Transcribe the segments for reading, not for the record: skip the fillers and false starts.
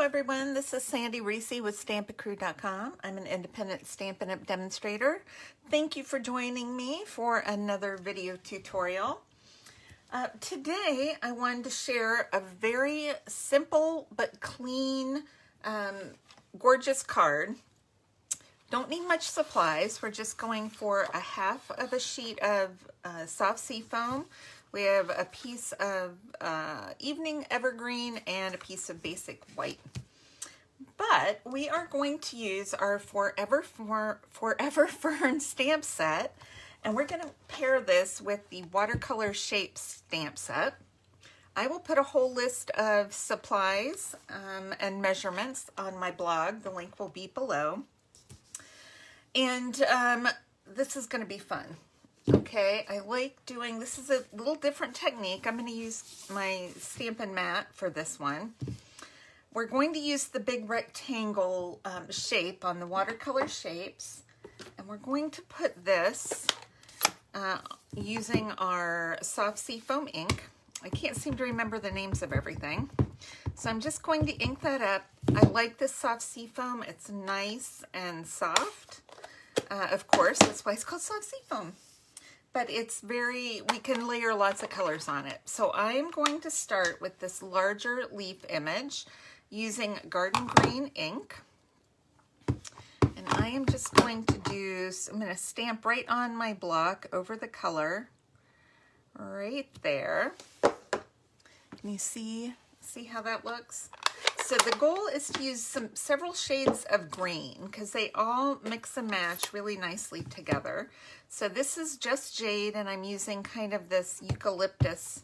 everyone, this is Sandy Reese with StampItCrew.com. I'm an independent Stampin' Up! Demonstrator. Thank you for joining me for another video tutorial. Today I wanted to share a very simple but clean, gorgeous card. Don't need much supplies. We're just going for a half of a sheet of soft sea foam. We have a piece of evening evergreen and a piece of basic white. But we are going to use our Forever Fern stamp set, and we're going to pair this with the watercolor shape stamp set. I will put a whole list of supplies and measurements on my blog. The link will be below. And this is going to be fun. Okay, I like doing, this is a little different technique. I'm going to use my Stampin' Mat for this one. We're going to use the big rectangle shape on the watercolor shapes, and we're going to put this using our soft sea foam ink. I can't seem to remember the names of everything, so I'm just going to ink that up. I like this soft sea foam. It's nice and soft. Of course, that's why it's called soft sea foam. But it's we can layer lots of colors on it. So I am going to start with this larger leaf image using garden green ink. And I am just going to I'm going to stamp right on my block over the color, right there. Can you see how that looks? So the goal is to use several shades of green because they all mix and match really nicely together. So this is just jade, and I'm using kind of this eucalyptus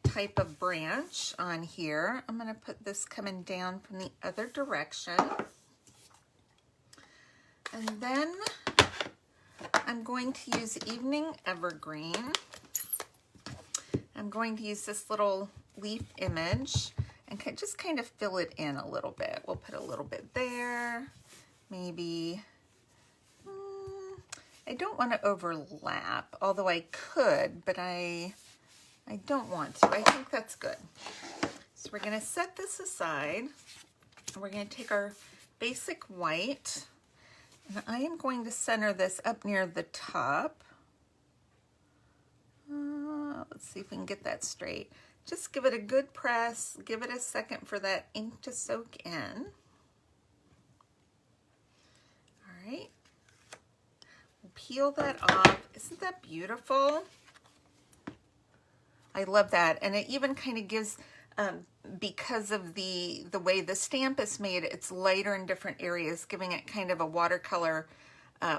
type of branch on here. I'm going to put this coming down from the other direction. And then I'm going to use evening evergreen. I'm going to use this little leaf image and just kind of fill it in a little bit. We'll put a little bit there, maybe. I don't want to overlap, although I could, but I don't want to. I think that's good. So we're going to set this aside. We're going to take our basic white, and I am going to center this up near the top. Let's see if we can get that straight. Just give it a good press. Give it a second for that ink to soak in. All right. We'll peel that off. Isn't that beautiful? I love that. And it even kind of gives, because of the way the stamp is made, it's lighter in different areas, giving it kind of a watercolor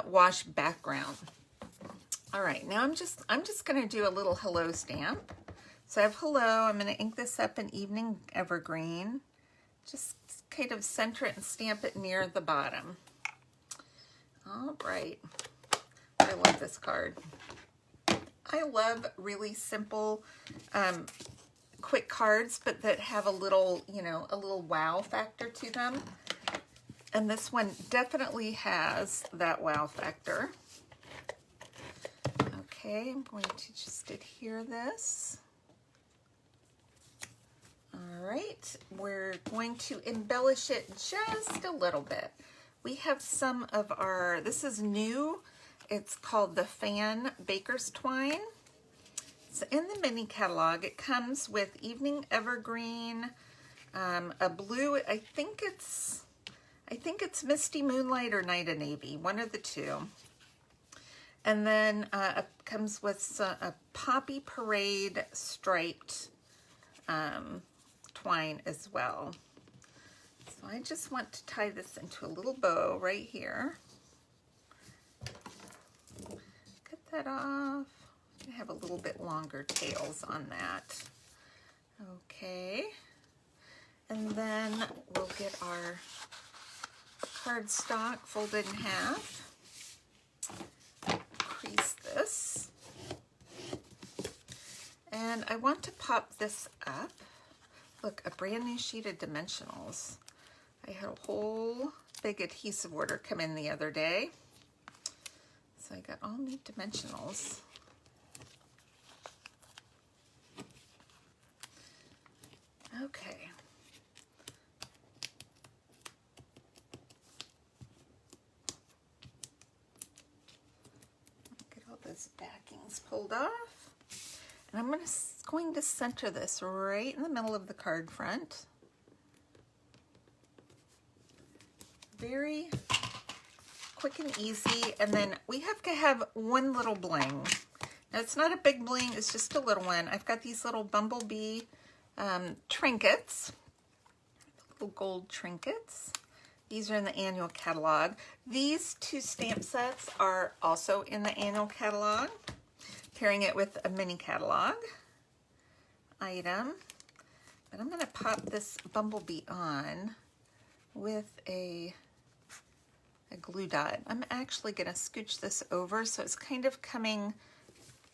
wash background. All right, now I'm just going to do a little hello stamp. So I have hello. I'm going to ink this up in evening evergreen. Just kind of center it and stamp it near the bottom. All right. I love this card. I love really simple, quick cards, but that have a little, a little wow factor to them. And this one definitely has that wow factor. Okay, I'm going to just adhere this. All right, we're going to embellish it just a little bit. We have some of our, this is new, it's called the Fan Baker's Twine. So in the mini catalog, it comes with evening evergreen, a blue, I think it's Misty Moonlight or Night of Navy, one of the two. And then it comes with a Poppy Parade striped twine as well. So I just want to tie this into a little bow right here. Cut that off. I have a little bit longer tails on that. Okay. And then we'll get our cardstock folded in half. Crease this. And I want to pop this up. Look, a brand new sheet of dimensionals. I had a whole big adhesive order come in the other day. So I got all new dimensionals. Okay. These backings pulled off. And I'm going to center this right in the middle of the card front. Very quick and easy. And then we have to have one little bling. Now it's not a big bling, it's just a little one. I've got these little bumblebee trinkets, little gold trinkets. These are in the annual catalog. These two stamp sets are also in the annual catalog, pairing it with a mini catalog item. But I'm going to pop this bumblebee on with a glue dot. I'm actually going to scooch this over so it's kind of coming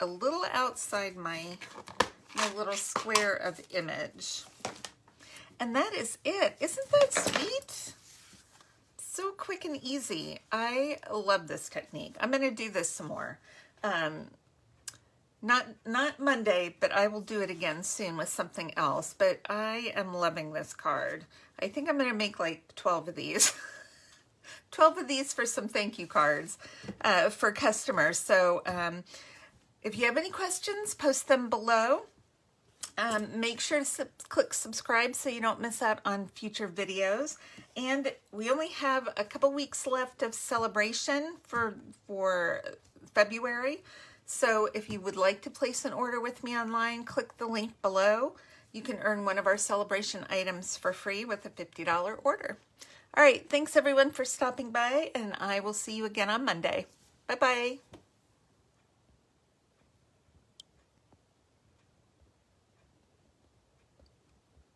a little outside my little square of image. And that is it. Isn't that sweet? So quick and easy. I love this technique. I'm going to do this some more. Not Monday, but I will do it again soon with something else. But I am loving this card. I think I'm going to make like 12 of these. 12 of these for some thank you cards for customers. So if you have any questions, post them below. Make sure to click subscribe so you don't miss out on future videos. And we only have a couple weeks left of celebration for February. So if you would like to place an order with me online, click the link below. You can earn one of our celebration items for free with a $50 order. All right, thanks everyone for stopping by, and I will see you again on Monday. Bye-bye.